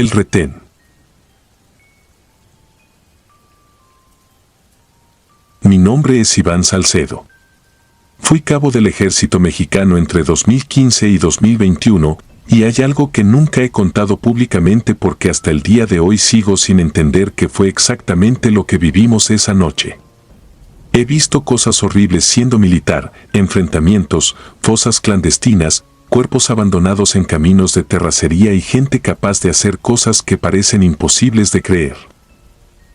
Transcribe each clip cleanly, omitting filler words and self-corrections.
El retén. Mi nombre es Iván Salcedo. Fui cabo del ejército mexicano entre 2015 y 2021, y hay algo que nunca he contado públicamente porque hasta el día de hoy sigo sin entender qué fue exactamente lo que vivimos esa noche. He visto cosas horribles siendo militar, enfrentamientos, fosas clandestinas, cuerpos abandonados en caminos de terracería y gente capaz de hacer cosas que parecen imposibles de creer.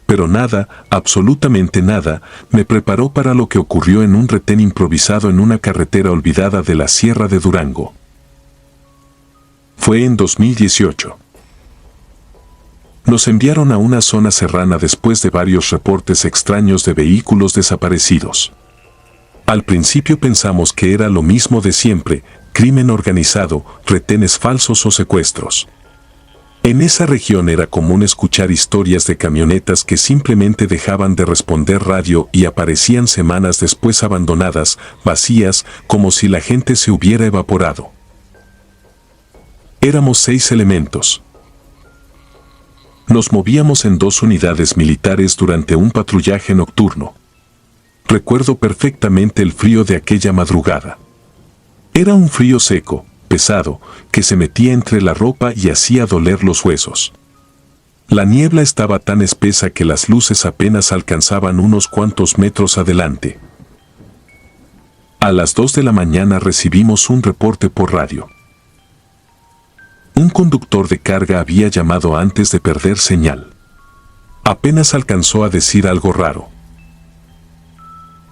Pero nada, absolutamente nada, me preparó para lo que ocurrió en un retén improvisado en una carretera olvidada de la Sierra de Durango. Fue en 2018. Nos enviaron a una zona serrana después de varios reportes extraños de vehículos desaparecidos. Al principio pensamos que era lo mismo de siempre, crimen organizado, retenes falsos o secuestros. En esa región era común escuchar historias de camionetas que simplemente dejaban de responder radio y aparecían semanas después abandonadas, vacías, como si la gente se hubiera evaporado. Éramos 6 elementos. Nos movíamos en 2 unidades militares durante un patrullaje nocturno. Recuerdo perfectamente el frío de aquella madrugada. Era un frío seco, pesado, que se metía entre la ropa y hacía doler los huesos. La niebla estaba tan espesa que las luces apenas alcanzaban unos cuantos metros adelante. A las 2 de la mañana recibimos un reporte por radio. Un conductor de carga había llamado antes de perder señal. Apenas alcanzó a decir algo raro.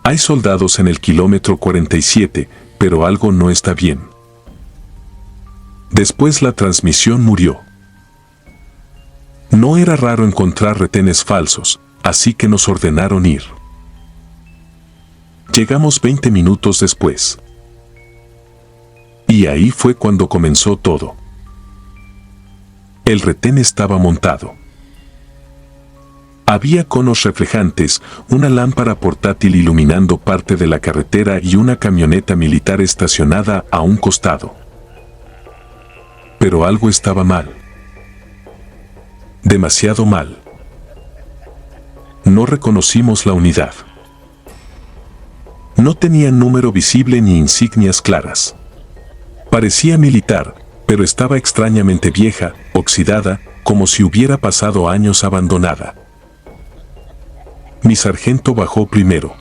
Hay soldados en el kilómetro 47, pero algo no está bien. Después la transmisión murió. No era raro encontrar retenes falsos, así que nos ordenaron ir. Llegamos 20 minutos después. Y ahí fue cuando comenzó todo. El retén estaba montado. Había conos reflejantes, una lámpara portátil iluminando parte de la carretera y una camioneta militar estacionada a un costado. Pero algo estaba mal. Demasiado mal. No reconocimos la unidad. No tenía número visible ni insignias claras. Parecía militar, pero estaba extrañamente vieja, oxidada, como si hubiera pasado años abandonada. Mi sargento bajó primero.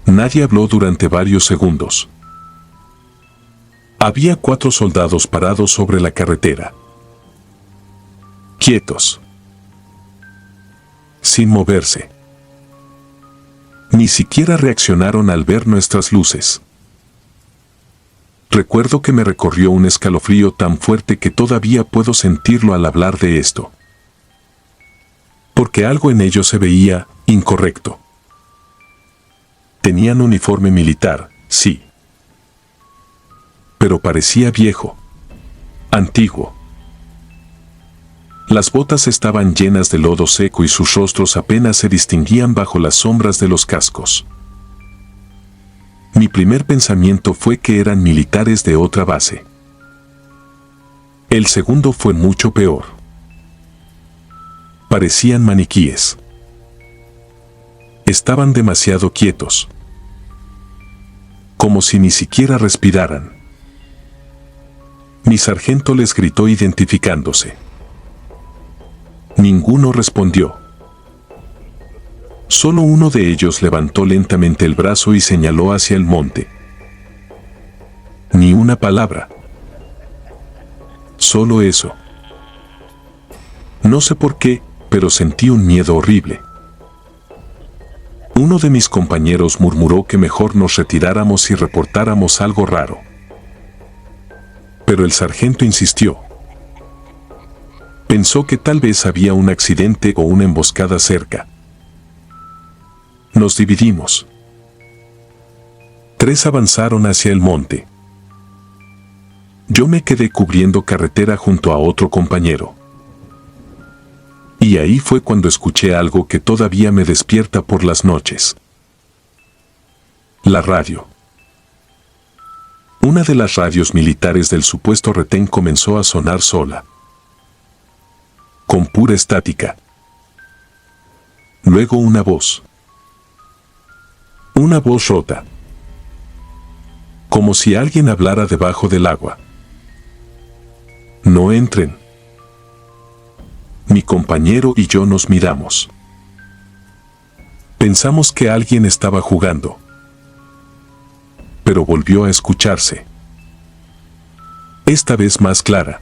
Nadie habló durante varios segundos. Había 4 soldados parados sobre la carretera. Quietos. Sin moverse. Ni siquiera reaccionaron al ver nuestras luces. Recuerdo que me recorrió un escalofrío tan fuerte que todavía puedo sentirlo al hablar de esto. Porque algo en ellos se veía incorrecto. Tenían uniforme militar, sí. Pero parecía viejo. Antiguo. Las botas estaban llenas de lodo seco y sus rostros apenas se distinguían bajo las sombras de los cascos. Mi primer pensamiento fue que eran militares de otra base. El segundo fue mucho peor. Parecían maniquíes. Estaban demasiado quietos. Como si ni siquiera respiraran. Mi sargento les gritó identificándose. Ninguno respondió. Solo uno de ellos levantó lentamente el brazo y señaló hacia el monte. Ni una palabra. Solo eso. No sé por qué, pero sentí un miedo horrible. Uno de mis compañeros murmuró que mejor nos retiráramos y reportáramos algo raro. Pero el sargento insistió. Pensó que tal vez había un accidente o una emboscada cerca. Nos dividimos. 3 avanzaron hacia el monte. Yo me quedé cubriendo carretera junto a otro compañero. Y ahí fue cuando escuché algo que todavía me despierta por las noches. La radio. Una de las radios militares del supuesto retén comenzó a sonar sola. con pura estática. Luego una voz. Una voz rota. Como si alguien hablara debajo del agua. No entren. Mi compañero y yo nos miramos. Pensamos que alguien estaba jugando. Pero volvió a escucharse. Esta vez más clara.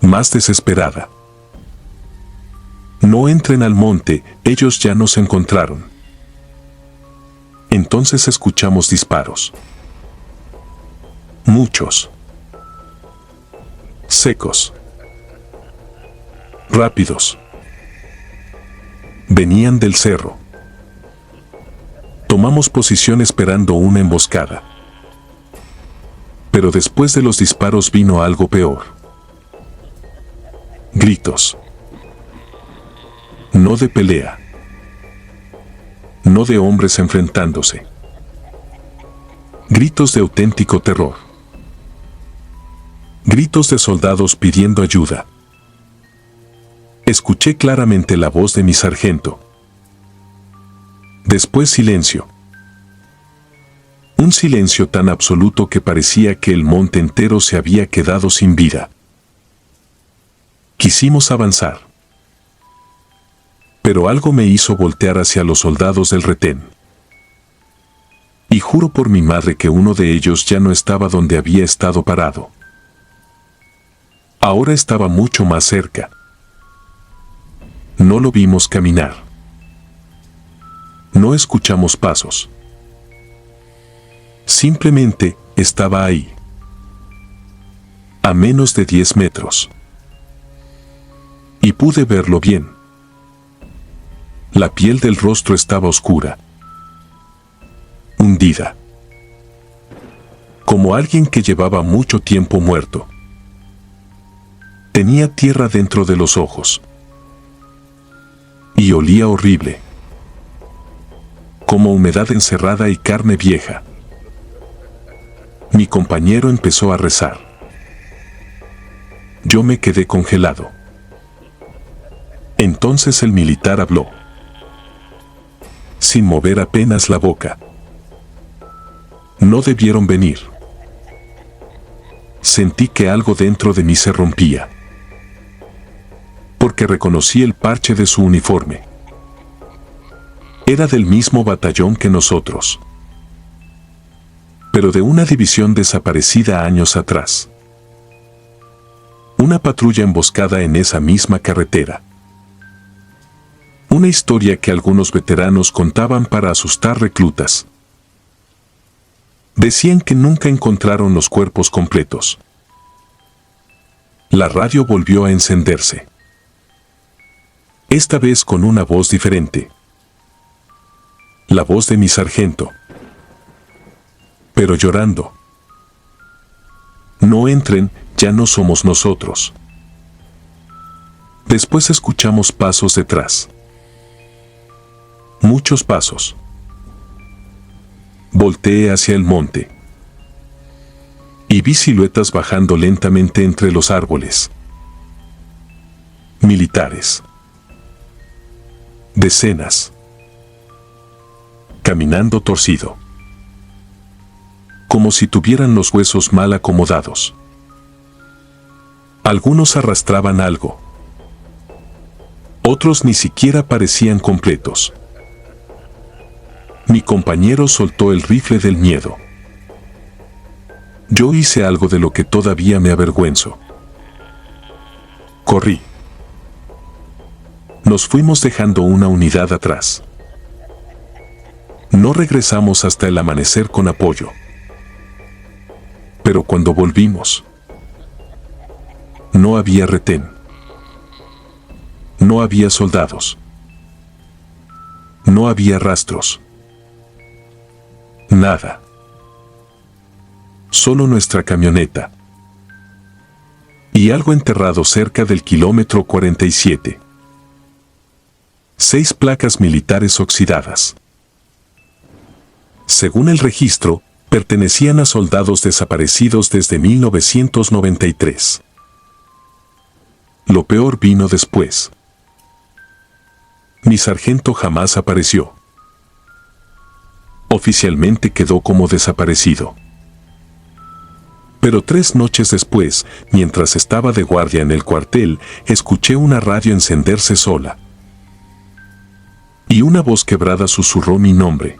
Más desesperada. No entren al monte, ellos ya nos encontraron. Entonces escuchamos disparos. Muchos. Secos. Rápidos. Venían del cerro. Tomamos posición esperando una emboscada. Pero después de los disparos vino algo peor. Gritos. No de pelea. No de hombres enfrentándose. Gritos de auténtico terror. Gritos de soldados pidiendo ayuda. Escuché claramente la voz de mi sargento. Después silencio. Un silencio tan absoluto que parecía que el monte entero se había quedado sin vida. Quisimos avanzar. Pero algo me hizo voltear hacia los soldados del retén. Y juro por mi madre que uno de ellos ya no estaba donde había estado parado. Ahora estaba mucho más cerca. No lo vimos caminar. No escuchamos pasos. Simplemente estaba ahí. A menos de 10 metros. Y pude verlo bien. La piel del rostro estaba oscura. Hundida. Como alguien que llevaba mucho tiempo muerto. Tenía tierra dentro de los ojos. Y olía horrible. Como humedad encerrada y carne vieja. Mi compañero empezó a rezar. Yo me quedé congelado. Entonces el militar habló. Sin mover apenas la boca. No debieron venir. Sentí que algo dentro de mí se rompía. Porque reconocí el parche de su uniforme. Era del mismo batallón que nosotros. Pero de una división desaparecida años atrás. Una patrulla emboscada en esa misma carretera. Una historia que algunos veteranos contaban para asustar reclutas. Decían que nunca encontraron los cuerpos completos. La radio volvió a encenderse. Esta vez con una voz diferente. La voz de mi sargento. Pero llorando. No entren, ya no somos nosotros. Después escuchamos pasos detrás. Muchos pasos. Volteé hacia el monte. Y vi siluetas bajando lentamente entre los árboles. Militares. Decenas. Caminando torcido. Como si tuvieran los huesos mal acomodados. Algunos arrastraban algo. Otros ni siquiera parecían completos. Mi compañero soltó el rifle del miedo. Yo hice algo de lo que todavía me avergüenzo. Corrí. Nos fuimos dejando una unidad atrás. No regresamos hasta el amanecer con apoyo. Pero cuando volvimos, no había retén. No había soldados. No había rastros. Nada. Solo nuestra camioneta. Y algo enterrado cerca del kilómetro 47. 6 placas militares oxidadas. Según el registro, pertenecían a soldados desaparecidos desde 1993. Lo peor vino después. Mi sargento jamás apareció. Oficialmente quedó como desaparecido. Pero 3 noches después, mientras estaba de guardia en el cuartel, escuché una radio encenderse sola. Y una voz quebrada susurró mi nombre.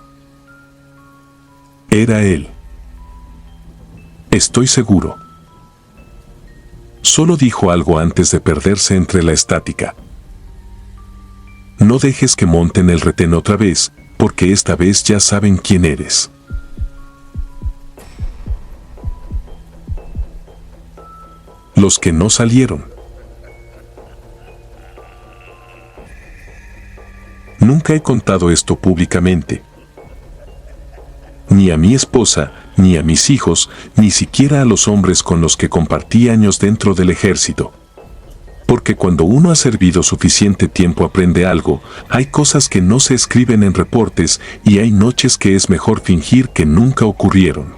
Era él. Estoy seguro. Solo dijo algo antes de perderse entre la estática. No dejes que monten el retén otra vez, porque esta vez ya saben quién eres. Los que no salieron. Nunca he contado esto públicamente. Ni a mi esposa, ni a mis hijos, ni siquiera a los hombres con los que compartí años dentro del ejército. Porque cuando uno ha servido suficiente tiempo aprende algo, hay cosas que no se escriben en reportes y hay noches que es mejor fingir que nunca ocurrieron.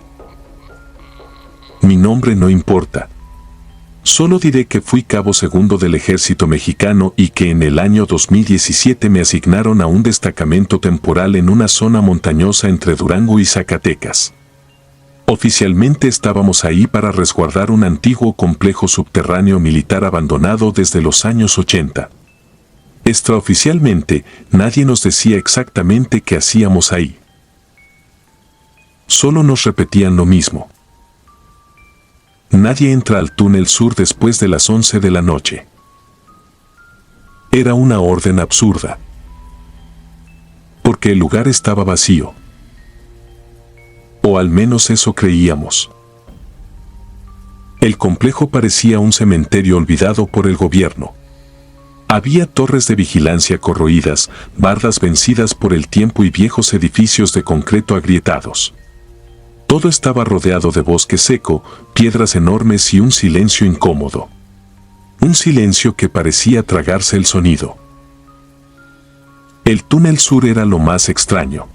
Mi nombre no importa. Solo diré que fui cabo segundo del ejército mexicano y que en el año 2017 me asignaron a un destacamento temporal en una zona montañosa entre Durango y Zacatecas. Oficialmente estábamos ahí para resguardar un antiguo complejo subterráneo militar abandonado desde los años 80. Extraoficialmente, nadie nos decía exactamente qué hacíamos ahí. Solo nos repetían lo mismo. Nadie entra al túnel sur después de las 11 de la noche. Era una orden absurda. Porque el lugar estaba vacío. O al menos eso creíamos. El complejo parecía un cementerio olvidado por el gobierno. Había torres de vigilancia corroídas, bardas vencidas por el tiempo y viejos edificios de concreto agrietados. Todo estaba rodeado de bosque seco, piedras enormes y un silencio incómodo. Un silencio que parecía tragarse el sonido. El túnel sur era lo más extraño.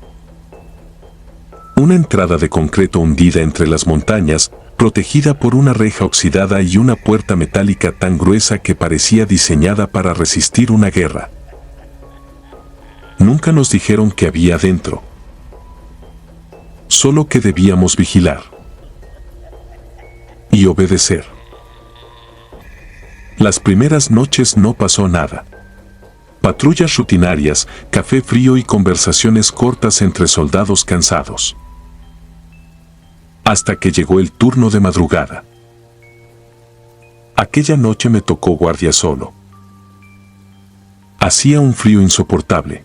Una entrada de concreto hundida entre las montañas, protegida por una reja oxidada y una puerta metálica tan gruesa que parecía diseñada para resistir una guerra. Nunca nos dijeron qué había dentro. Solo que debíamos vigilar. Y obedecer. Las primeras noches no pasó nada. Patrullas rutinarias, café frío y conversaciones cortas entre soldados cansados. Hasta que llegó el turno de madrugada. Aquella noche me tocó guardia solo. Hacía un frío insoportable.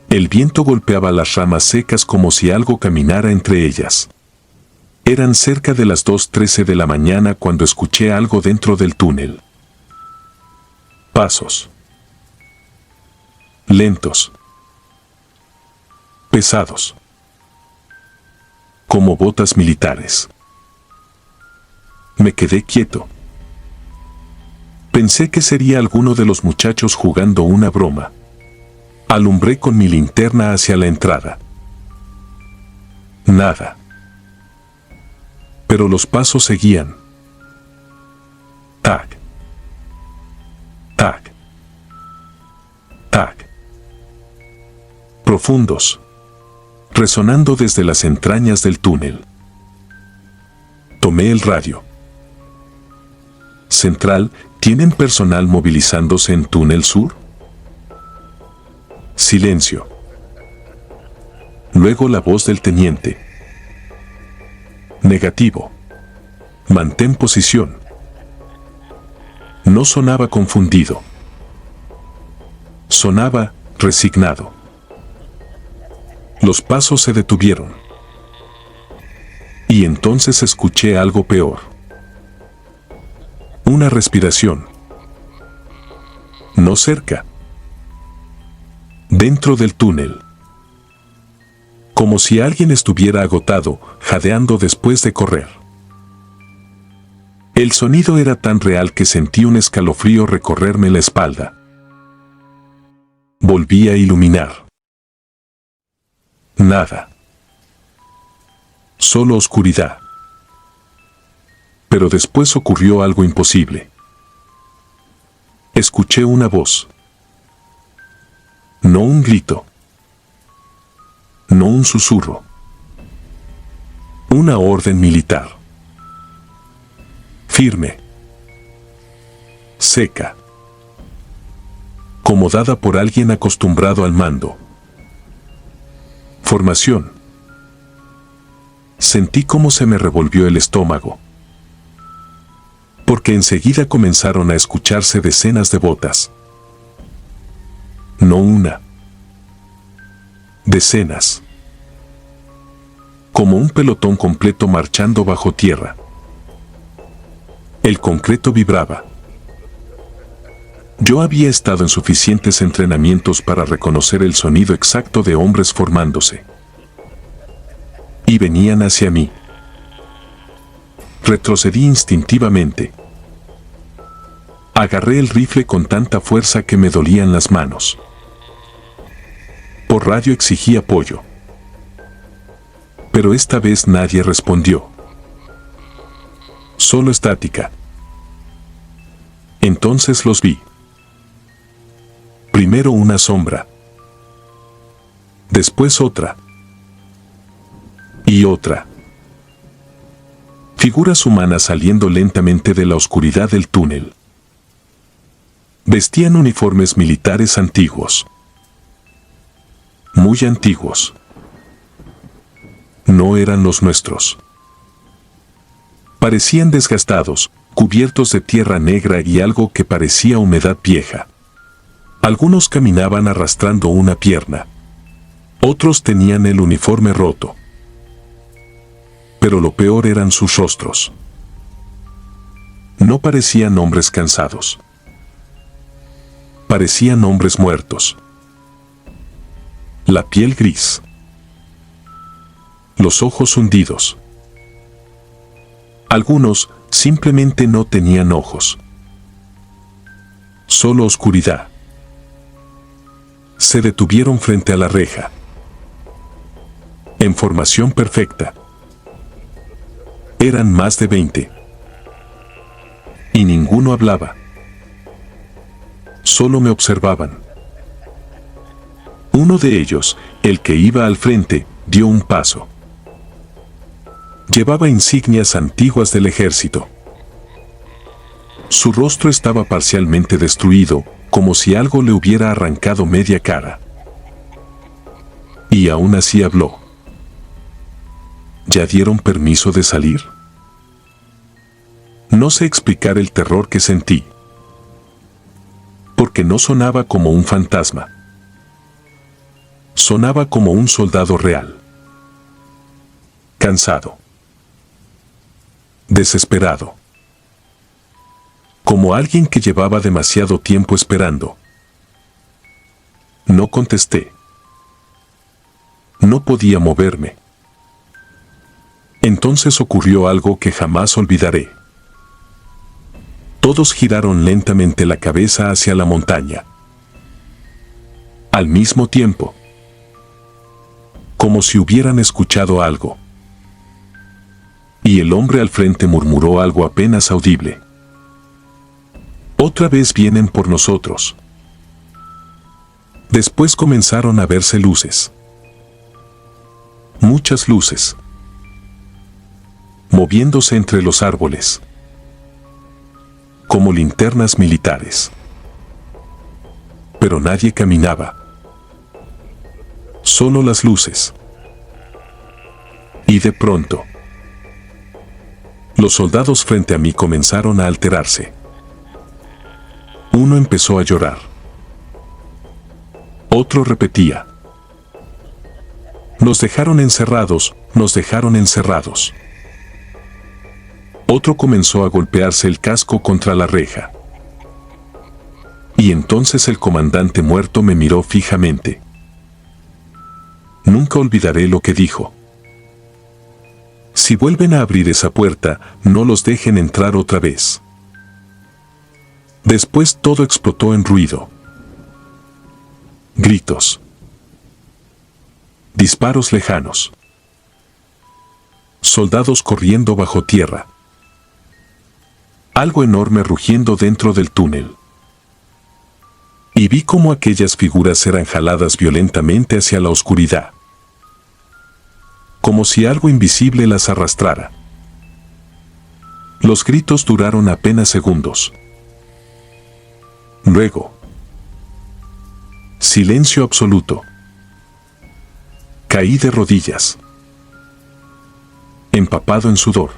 El viento golpeaba las ramas secas como si algo caminara entre ellas. Eran cerca de las 2:13 de la mañana cuando escuché algo dentro del túnel. Pasos. Lentos. Pesados. Como botas militares. Me quedé quieto. Pensé que sería alguno de los muchachos jugando una broma. Alumbré con mi linterna hacia la entrada. Nada. Pero los pasos seguían. Tac. Tac. Tac. Profundos. Resonando desde las entrañas del túnel. Tomé el radio. Central, ¿tienen personal movilizándose en túnel sur? Silencio. Luego la voz del teniente. Negativo. Mantén posición. No sonaba confundido. Sonaba resignado. Los pasos se detuvieron. Y entonces escuché algo peor. Una respiración. No cerca. Dentro del túnel. Como si alguien estuviera agotado, jadeando después de correr. El sonido era tan real que sentí un escalofrío recorrerme la espalda. Volví a iluminar. Nada. Solo oscuridad. Pero después ocurrió algo imposible. Escuché una voz. No un grito. No un susurro. Una orden militar. Firme. Seca. Como dada por alguien acostumbrado al mando. Formación. Sentí cómo se me revolvió el estómago. Porque enseguida comenzaron a escucharse decenas de botas. No una. Decenas. Como un pelotón completo marchando bajo tierra. El concreto vibraba. Yo había estado en suficientes entrenamientos para reconocer el sonido exacto de hombres formándose. Y venían hacia mí. Retrocedí instintivamente. Agarré el rifle con tanta fuerza que me dolían las manos. Por radio exigí apoyo. Pero esta vez nadie respondió. Solo estática. Entonces los vi. Primero una sombra. Después otra. Y otra. Figuras humanas saliendo lentamente de la oscuridad del túnel. Vestían uniformes militares antiguos. Muy antiguos. No eran los nuestros. Parecían desgastados, cubiertos de tierra negra y algo que parecía humedad vieja. Algunos caminaban arrastrando una pierna. Otros tenían el uniforme roto. Pero lo peor eran sus rostros. No parecían hombres cansados. Parecían hombres muertos. La piel gris. Los ojos hundidos. Algunos simplemente no tenían ojos. Solo oscuridad. Se detuvieron frente a la reja. En formación perfecta. Eran más de 20. Y ninguno hablaba. Solo me observaban. Uno de ellos, el que iba al frente, dio un paso. Llevaba insignias antiguas del ejército. Su rostro estaba parcialmente destruido, como si algo le hubiera arrancado media cara. Y aún así habló. ¿Ya dieron permiso de salir? No sé explicar el terror que sentí. Porque no sonaba como un fantasma. Sonaba como un soldado real. Cansado. Desesperado. Como alguien que llevaba demasiado tiempo esperando. No contesté. No podía moverme. Entonces ocurrió algo que jamás olvidaré. Todos giraron lentamente la cabeza hacia la montaña. Al mismo tiempo. Como si hubieran escuchado algo. Y el hombre al frente murmuró algo apenas audible. Otra vez vienen por nosotros. Después comenzaron a verse luces. Muchas luces. Moviéndose entre los árboles. Como linternas militares. Pero nadie caminaba. Solo las luces. Y de pronto, los soldados frente a mí comenzaron a alterarse. Uno empezó a llorar. Otro repetía. Nos dejaron encerrados, nos dejaron encerrados. Otro comenzó a golpearse el casco contra la reja. Y entonces el comandante muerto me miró fijamente. Nunca olvidaré lo que dijo. Si vuelven a abrir esa puerta, no los dejen entrar otra vez. Después todo explotó en ruido. Gritos. Disparos lejanos. Soldados corriendo bajo tierra. Algo enorme rugiendo dentro del túnel. y vi cómo aquellas figuras eran jaladas violentamente hacia la oscuridad, como si algo invisible las arrastrara. Los gritos duraron apenas segundos. Luego, silencio absoluto. Caí de rodillas, empapado en sudor.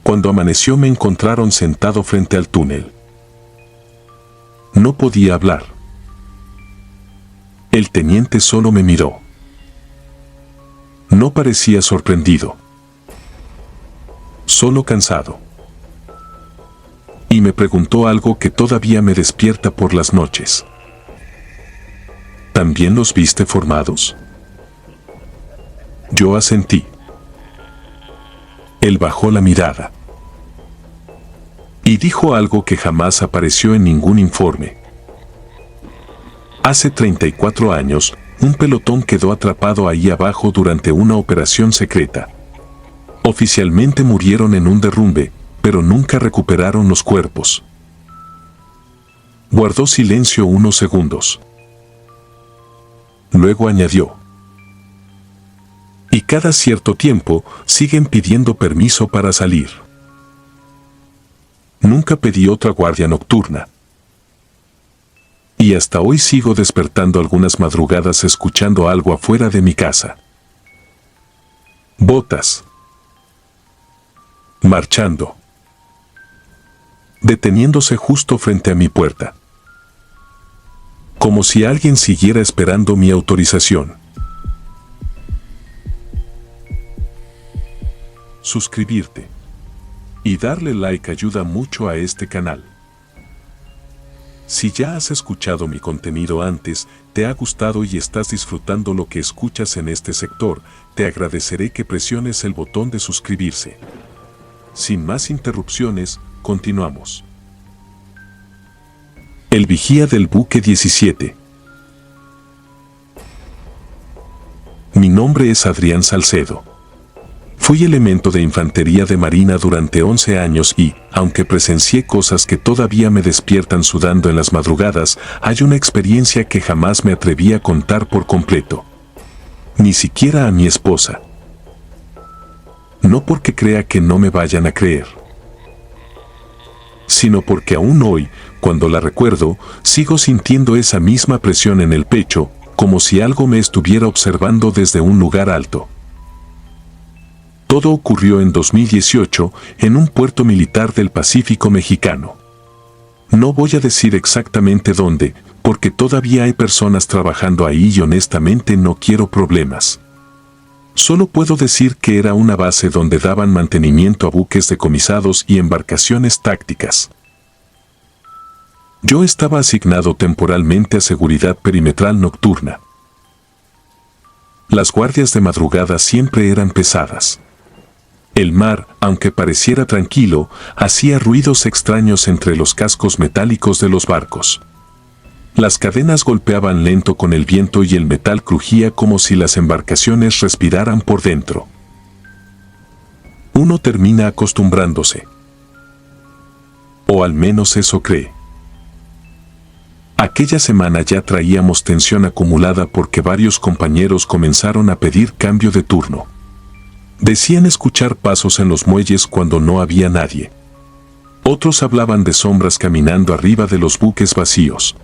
Cuando amaneció me encontraron sentado frente al túnel. No podía hablar. El teniente solo me miró. No parecía sorprendido, solo cansado. Y me preguntó algo que todavía me despierta por las noches. ¿También los viste formados? Yo asentí. Él bajó la mirada y dijo algo que jamás apareció en ningún informe. Hace 34 años, un pelotón quedó atrapado ahí abajo durante una operación secreta. Oficialmente murieron en un derrumbe, pero nunca recuperaron los cuerpos. Guardó silencio unos segundos. Luego añadió: y cada cierto tiempo siguen pidiendo permiso para salir. Nunca pedí otra guardia nocturna. Y hasta hoy sigo despertando algunas madrugadas escuchando algo afuera de mi casa. Botas. Marchando. Deteniéndose justo frente a mi puerta. Como si alguien siguiera esperando mi autorización. Suscribirte y darle like ayuda mucho a este canal. Si ya has escuchado mi contenido antes, te ha gustado y estás disfrutando lo que escuchas en este sector, te agradeceré que presiones el botón de suscribirse. Sin más interrupciones, continuamos. El vigía del buque 17. Mi nombre es Adrián Salcedo. Fui elemento de infantería de marina durante 11 años y, aunque presencié cosas que todavía me despiertan sudando en las madrugadas, hay una experiencia que jamás me atreví a contar por completo. Ni siquiera a mi esposa. No porque crea que no me vayan a creer, sino porque aún hoy, cuando la recuerdo, sigo sintiendo esa misma presión en el pecho, como si algo me estuviera observando desde un lugar alto. Todo ocurrió en 2018 en un puerto militar del Pacífico mexicano. No voy a decir exactamente dónde, porque todavía hay personas trabajando ahí y honestamente no quiero problemas. Solo puedo decir que era una base donde daban mantenimiento a buques decomisados y embarcaciones tácticas. Yo estaba asignado temporalmente a seguridad perimetral nocturna. Las guardias de madrugada siempre eran pesadas. El mar, aunque pareciera tranquilo, hacía ruidos extraños entre los cascos metálicos de los barcos. Las cadenas golpeaban lento con el viento y el metal crujía como si las embarcaciones respiraran por dentro. Uno termina acostumbrándose. O al menos eso cree. Aquella semana ya traíamos tensión acumulada porque varios compañeros comenzaron a pedir cambio de turno. Decían escuchar pasos en los muelles cuando no había nadie. Otros hablaban de sombras caminando arriba de los buques vacíos.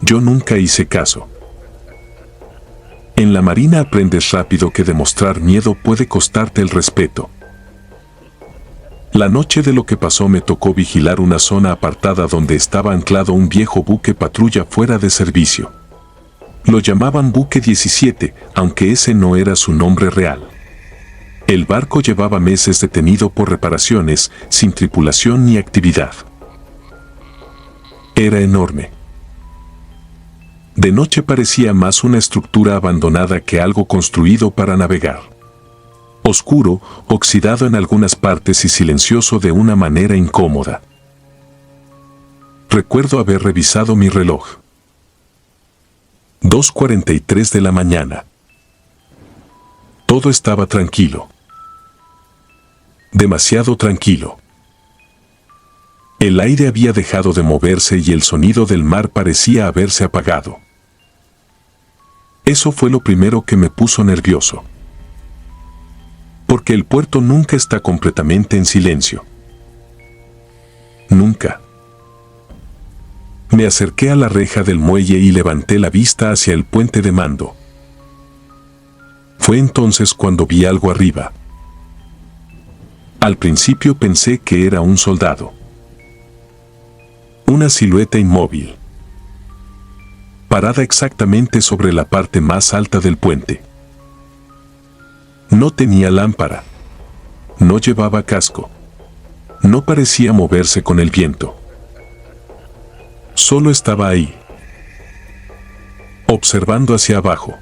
Yo nunca hice caso. En la marina aprendes rápido que demostrar miedo puede costarte el respeto. La noche de lo que pasó me tocó vigilar una zona apartada donde estaba anclado un viejo buque patrulla fuera de servicio. Lo llamaban Buque 17, aunque ese no era su nombre real. El barco llevaba meses detenido por reparaciones, sin tripulación ni actividad. Era enorme. De noche parecía más una estructura abandonada que algo construido para navegar. Oscuro, oxidado en algunas partes y silencioso de una manera incómoda. Recuerdo haber revisado mi reloj. 2:43 de la mañana. Todo estaba tranquilo. Demasiado tranquilo. El aire había dejado de moverse y el sonido del mar parecía haberse apagado. Eso fue lo primero que me puso nervioso. Porque el puerto nunca está completamente en silencio. Nunca. Me acerqué a la reja del muelle y levanté la vista hacia el puente de mando. Fue entonces cuando vi algo arriba. Al principio pensé que era un soldado. Una silueta inmóvil. Parada exactamente sobre la parte más alta del puente. No tenía lámpara. No llevaba casco. No parecía moverse con el viento. Solo estaba ahí, observando hacia abajo.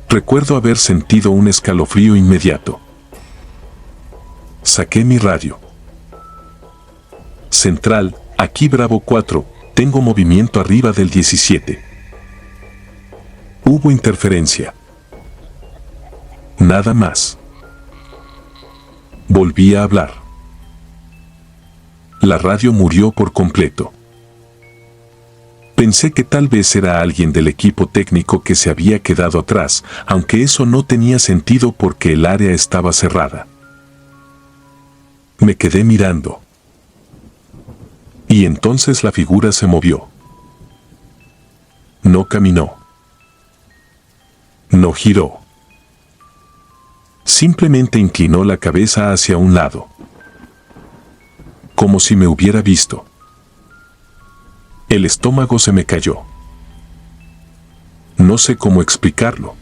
Recuerdo haber sentido un escalofrío inmediato. Saqué mi radio. Central, aquí Bravo 4, tengo movimiento arriba del 17. Hubo interferencia. Nada más. Volví a hablar. La radio murió por completo. Pensé que tal vez era alguien del equipo técnico que se había quedado atrás, aunque eso no tenía sentido porque el área estaba cerrada. Me quedé mirando. Y entonces la figura se movió. No caminó. No giró. Simplemente inclinó la cabeza hacia un lado. Como si me hubiera visto. El estómago se me cayó. No sé cómo explicarlo.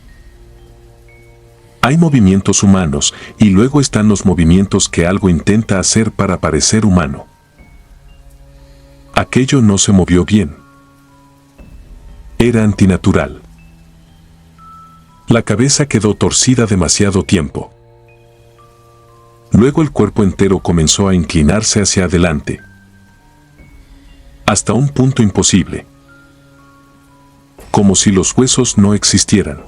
Hay movimientos humanos y luego están los movimientos que algo intenta hacer para parecer humano. Aquello no se movió bien. Era antinatural. La cabeza quedó torcida demasiado tiempo. Luego el cuerpo entero comenzó a inclinarse hacia adelante. Hasta un punto imposible. Como si los huesos no existieran.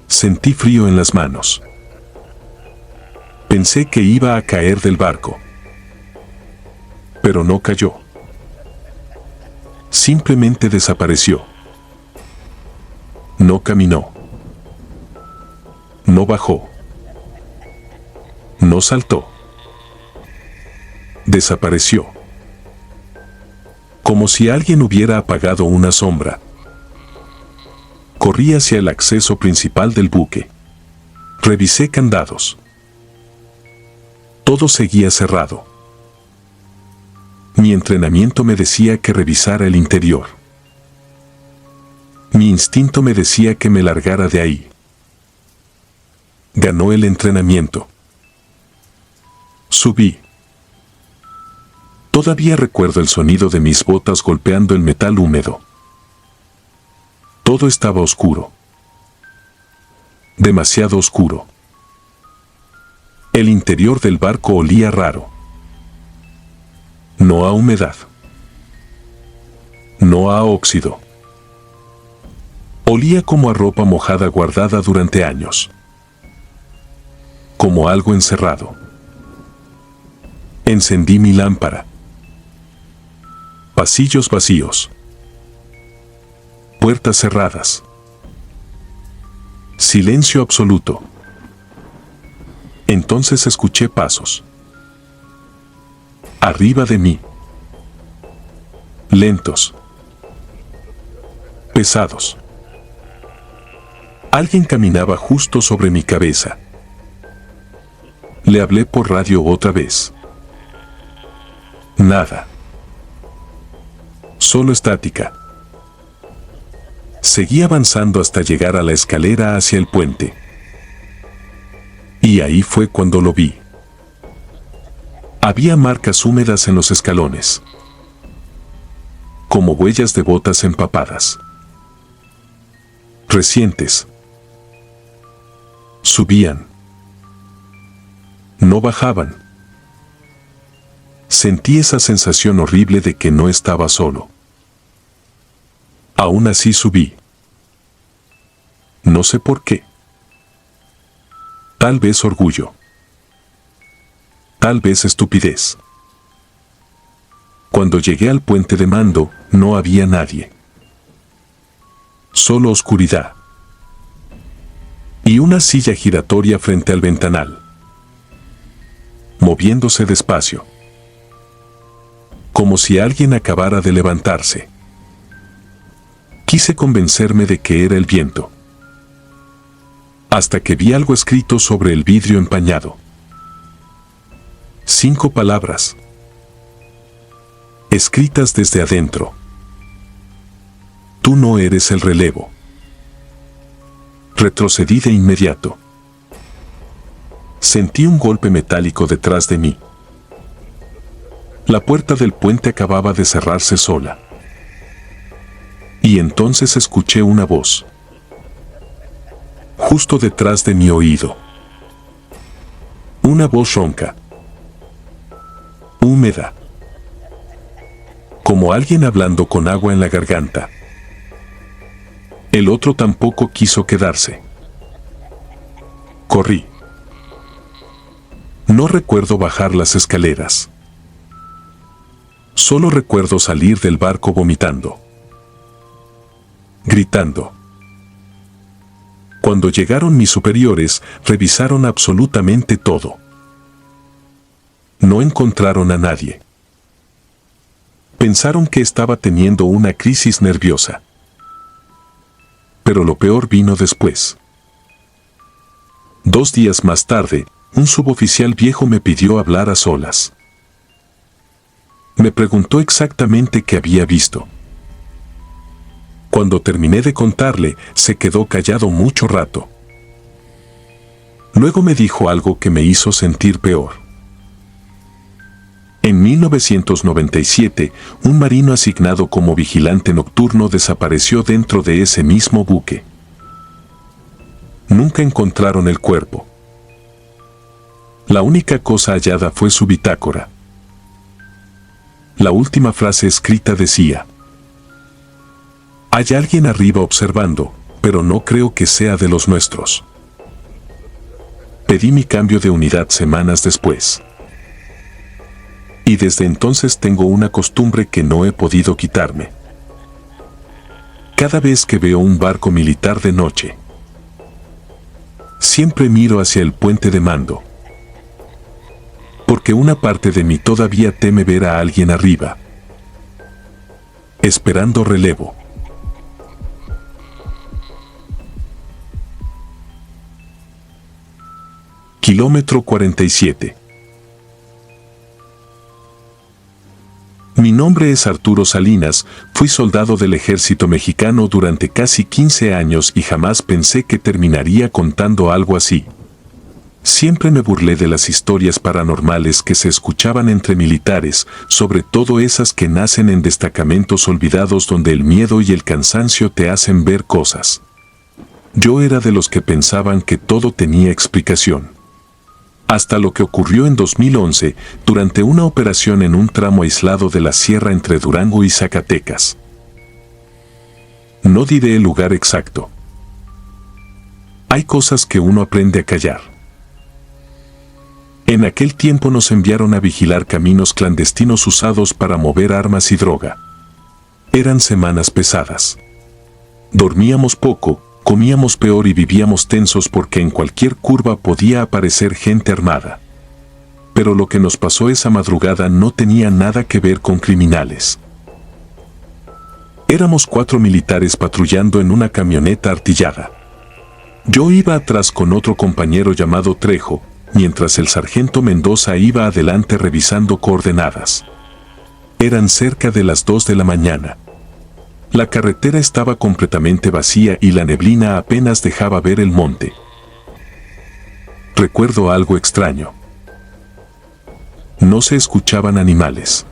Sentí frío en las manos. Pensé que iba a caer del barco. Pero no cayó. Simplemente desapareció. No caminó. No bajó. No saltó. Desapareció. Como si alguien hubiera apagado una sombra. Corrí hacia el acceso principal del buque. Revisé candados. Todo seguía cerrado. Mi entrenamiento me decía que revisara el interior. Mi instinto me decía que me largara de ahí. Ganó el entrenamiento. Subí. Todavía recuerdo el sonido de mis botas golpeando el metal húmedo. Todo estaba oscuro. Demasiado oscuro. El interior del barco olía raro. No a humedad. No a óxido. Olía como a ropa mojada guardada durante años. Como algo encerrado. Encendí mi lámpara. Pasillos vacíos. Puertas cerradas. Silencio absoluto. Entonces escuché pasos. Arriba de mí. Lentos. Pesados. Alguien caminaba justo sobre mi cabeza. Le hablé por radio otra vez. Nada. Solo estática. Seguí avanzando hasta llegar a la escalera hacia el puente. Y ahí fue cuando lo vi. Había marcas húmedas en los escalones. Como huellas de botas empapadas. Recientes. Subían. No bajaban. Sentí esa sensación horrible de que no estaba solo. Aún así subí. No sé por qué. Tal vez orgullo. tal vez estupidez. Cuando llegué al puente de mando, no había nadie. Solo oscuridad. Y una silla giratoria frente al ventanal, moviéndose despacio, como si alguien acabara de levantarse. Quise convencerme de que era el viento, hasta que vi algo escrito sobre el vidrio empañado. 5 palabras, escritas desde adentro. Tú no eres el relevo. Retrocedí de inmediato. Sentí un golpe metálico detrás de mí. La puerta del puente acababa de cerrarse sola. Y entonces escuché una voz, justo detrás de mi oído. Una voz ronca, húmeda, como alguien hablando con agua en la garganta. El otro tampoco quiso quedarse. Corrí. No recuerdo bajar las escaleras. Solo recuerdo salir del barco vomitando, gritando. Cuando llegaron mis superiores, revisaron absolutamente todo. No encontraron a nadie. Pensaron que estaba teniendo una crisis nerviosa. Pero lo peor vino después. 2 días más tarde, un suboficial viejo me pidió hablar a solas. Me preguntó exactamente qué había visto. Cuando terminé de contarle, se quedó callado mucho rato. Luego me dijo algo que me hizo sentir peor. En 1997, un marino asignado como vigilante nocturno desapareció dentro de ese mismo buque. Nunca encontraron el cuerpo. La única cosa hallada fue su bitácora. La última frase escrita decía: hay alguien arriba observando, pero no creo que sea de los nuestros. Pedí mi cambio de unidad semanas después. Y desde entonces tengo una costumbre que no he podido quitarme. Cada vez que veo un barco militar de noche, siempre miro hacia el puente de mando. Porque una parte de mí todavía teme ver a alguien arriba, esperando relevo. Kilómetro 47. Mi nombre es Arturo Salinas, fui soldado del ejército mexicano durante casi 15 años y jamás pensé que terminaría contando algo así. Siempre me burlé de las historias paranormales que se escuchaban entre militares, sobre todo esas que nacen en destacamentos olvidados donde el miedo y el cansancio te hacen ver cosas. Yo era de los que pensaban que todo tenía explicación. Hasta lo que ocurrió en 2011, durante una operación en un tramo aislado de la sierra entre Durango y Zacatecas. No diré el lugar exacto. Hay cosas que uno aprende a callar. En aquel tiempo nos enviaron a vigilar caminos clandestinos usados para mover armas y droga. Eran semanas pesadas. Dormíamos poco, comíamos peor y vivíamos tensos porque en cualquier curva podía aparecer gente armada. Pero lo que nos pasó esa madrugada no tenía nada que ver con criminales. Éramos 4 militares patrullando en una camioneta artillada. Yo iba atrás con otro compañero llamado Trejo, mientras el sargento Mendoza iba adelante revisando coordenadas. Eran cerca de las 2 de la mañana. La carretera estaba completamente vacía y la neblina apenas dejaba ver el monte. Recuerdo algo extraño. No se escuchaban animales.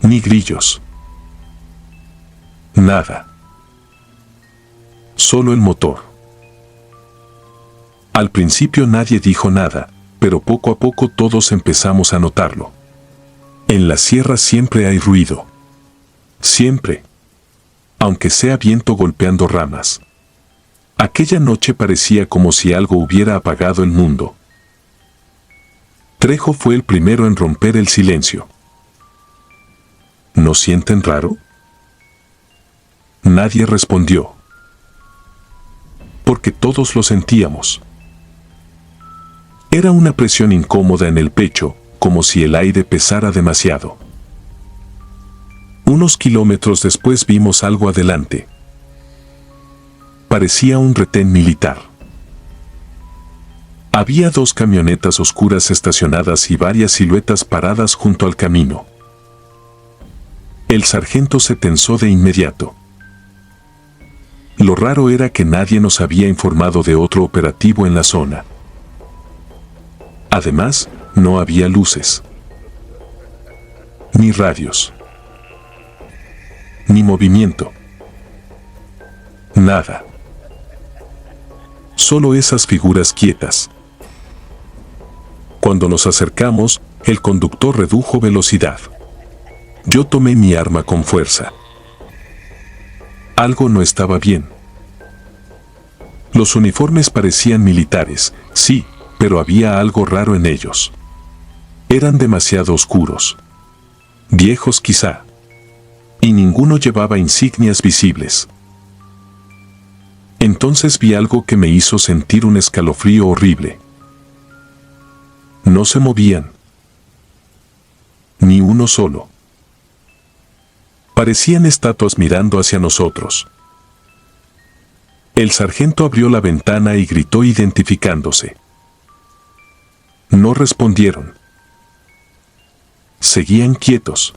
Ni grillos. Nada. Solo el motor. Al principio nadie dijo nada, pero poco a poco todos empezamos a notarlo. En la sierra siempre hay ruido. Siempre. Aunque sea viento golpeando ramas. Aquella noche parecía como si algo hubiera apagado el mundo. Trejo fue el primero en romper el silencio. ¿No sienten raro? Nadie respondió. Porque todos lo sentíamos. Era una presión incómoda en el pecho, como si el aire pesara demasiado. Unos kilómetros después vimos algo adelante. Parecía un retén militar. Había 2 camionetas oscuras estacionadas y varias siluetas paradas junto al camino. El sargento se tensó de inmediato. Lo raro era que nadie nos había informado de otro operativo en la zona. Además, no había luces, ni radios, ni movimiento. Nada. Solo esas figuras quietas. Cuando nos acercamos, el conductor redujo velocidad. Yo tomé mi arma con fuerza. Algo no estaba bien. Los uniformes parecían militares, sí, pero había algo raro en ellos. Eran demasiado oscuros. Viejos quizá. Y ninguno llevaba insignias visibles. Entonces vi algo que me hizo sentir un escalofrío horrible. No se movían. Ni uno solo. Parecían estatuas mirando hacia nosotros. El sargento abrió la ventana y gritó identificándose. No respondieron. Seguían quietos.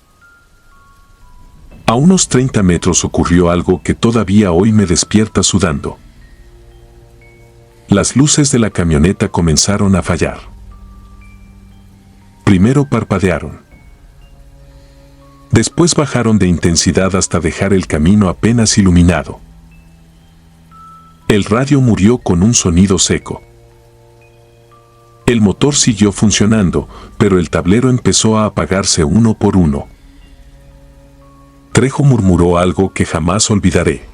A unos 30 metros ocurrió algo que todavía hoy me despierta sudando. Las luces de la camioneta comenzaron a fallar. Primero parpadearon. Después bajaron de intensidad hasta dejar el camino apenas iluminado. El radio murió con un sonido seco. El motor siguió funcionando, pero el tablero empezó a apagarse uno por uno. Trejo murmuró algo que jamás olvidaré.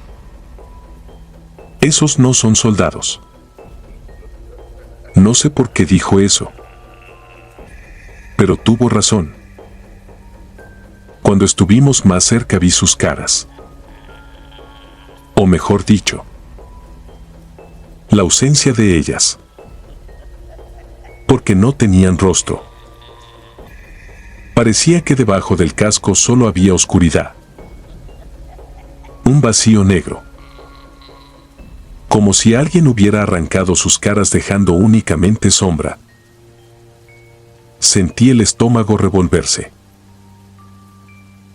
Esos no son soldados. No sé por qué dijo eso. Pero tuvo razón. Cuando estuvimos más cerca vi sus caras. O mejor dicho, la ausencia de ellas. Porque no tenían rostro. Parecía que debajo del casco solo había oscuridad. Un vacío negro. Como si alguien hubiera arrancado sus caras dejando únicamente sombra. Sentí el estómago revolverse.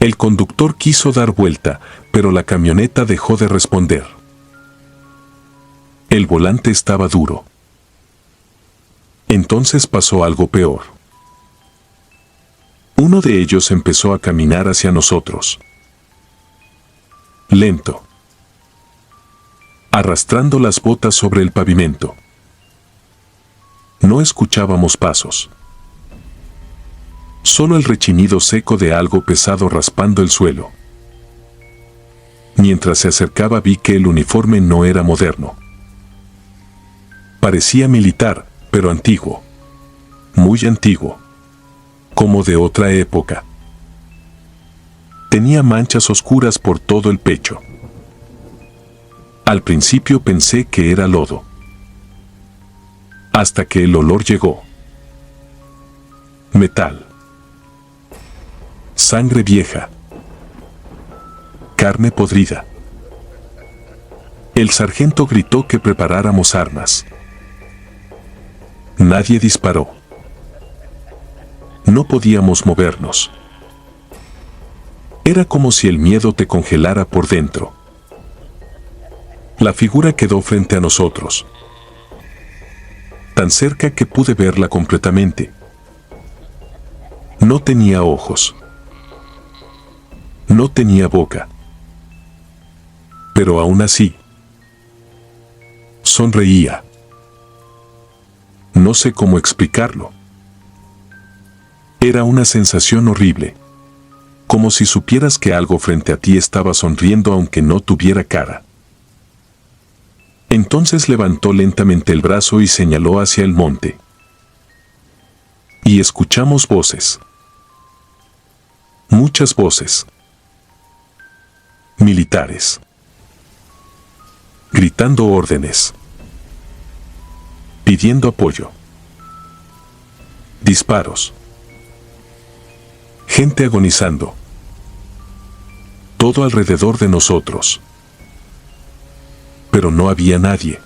El conductor quiso dar vuelta, pero la camioneta dejó de responder. El volante estaba duro. Entonces pasó algo peor. Uno de ellos empezó a caminar hacia nosotros. Lento. Arrastrando las botas sobre el pavimento. No escuchábamos pasos. Solo el rechinido seco de algo pesado raspando el suelo. Mientras se acercaba vi que el uniforme no era moderno. Parecía militar, pero antiguo. Muy antiguo. Como de otra época. Tenía manchas oscuras por todo el pecho. Al principio pensé que era lodo. Hasta que el olor llegó. Metal. Sangre vieja. Carne podrida. El sargento gritó que preparáramos armas. Nadie disparó. No podíamos movernos. Era como si el miedo te congelara por dentro. La figura quedó frente a nosotros. Tan cerca que pude verla completamente. No tenía ojos. No tenía boca. Pero aún así, sonreía. No sé cómo explicarlo. Era una sensación horrible. Como si supieras que algo frente a ti estaba sonriendo aunque no tuviera cara. Entonces levantó lentamente el brazo y señaló hacia el monte. Y escuchamos voces. Muchas voces. Militares. Gritando órdenes. Pidiendo apoyo. Disparos. Gente agonizando. Todo alrededor de nosotros. Pero no había nadie.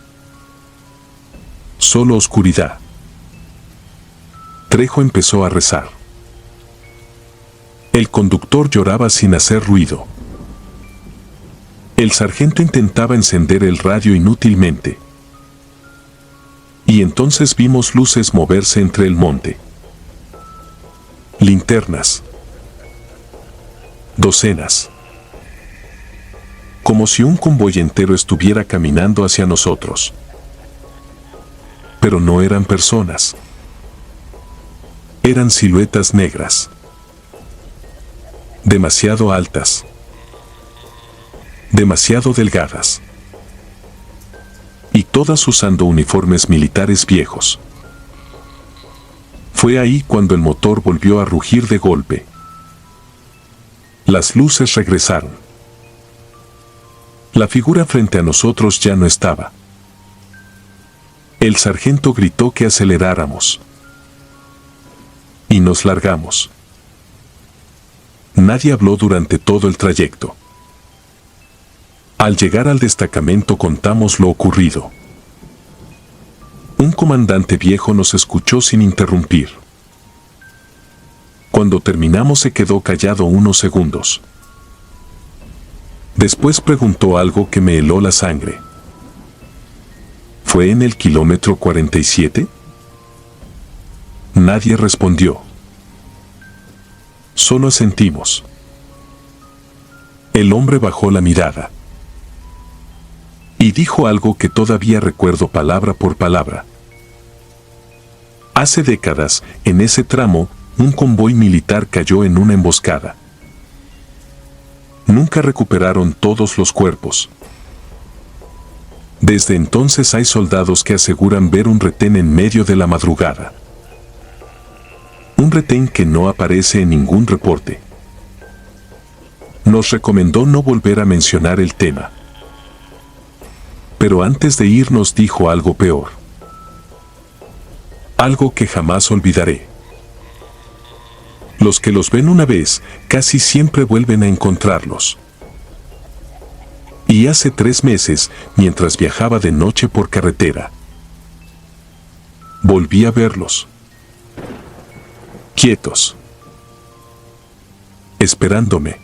Solo oscuridad. Trejo empezó a rezar. El conductor lloraba sin hacer ruido. El sargento intentaba encender el radio inútilmente. Y entonces vimos luces moverse entre el monte. Linternas. Docenas. Como si un convoy entero estuviera caminando hacia nosotros. Pero no eran personas. Eran siluetas negras. Demasiado altas. Demasiado delgadas. Y todas usando uniformes militares viejos. Fue ahí cuando el motor volvió a rugir de golpe. Las luces regresaron. La figura frente a nosotros ya no estaba. El sargento gritó que aceleráramos. Y nos largamos. Nadie habló durante todo el trayecto. Al llegar al destacamento contamos lo ocurrido. Un comandante viejo nos escuchó sin interrumpir. Cuando terminamos se quedó callado unos segundos. Después preguntó algo que me heló la sangre. ¿Fue en el kilómetro 47? Nadie respondió. Solo sentimos. El hombre bajó la mirada. Y dijo algo que todavía recuerdo palabra por palabra. Hace décadas, en ese tramo, un convoy militar cayó en una emboscada. Nunca recuperaron todos los cuerpos. Desde entonces hay soldados que aseguran ver un retén en medio de la madrugada. Un retén que no aparece en ningún reporte. Nos recomendó no volver a mencionar el tema. Pero antes de ir nos dijo algo peor. Algo que jamás olvidaré. Los que los ven una vez, casi siempre vuelven a encontrarlos. Y hace 3 meses, mientras viajaba de noche por carretera, volví a verlos. Quietos. Esperándome.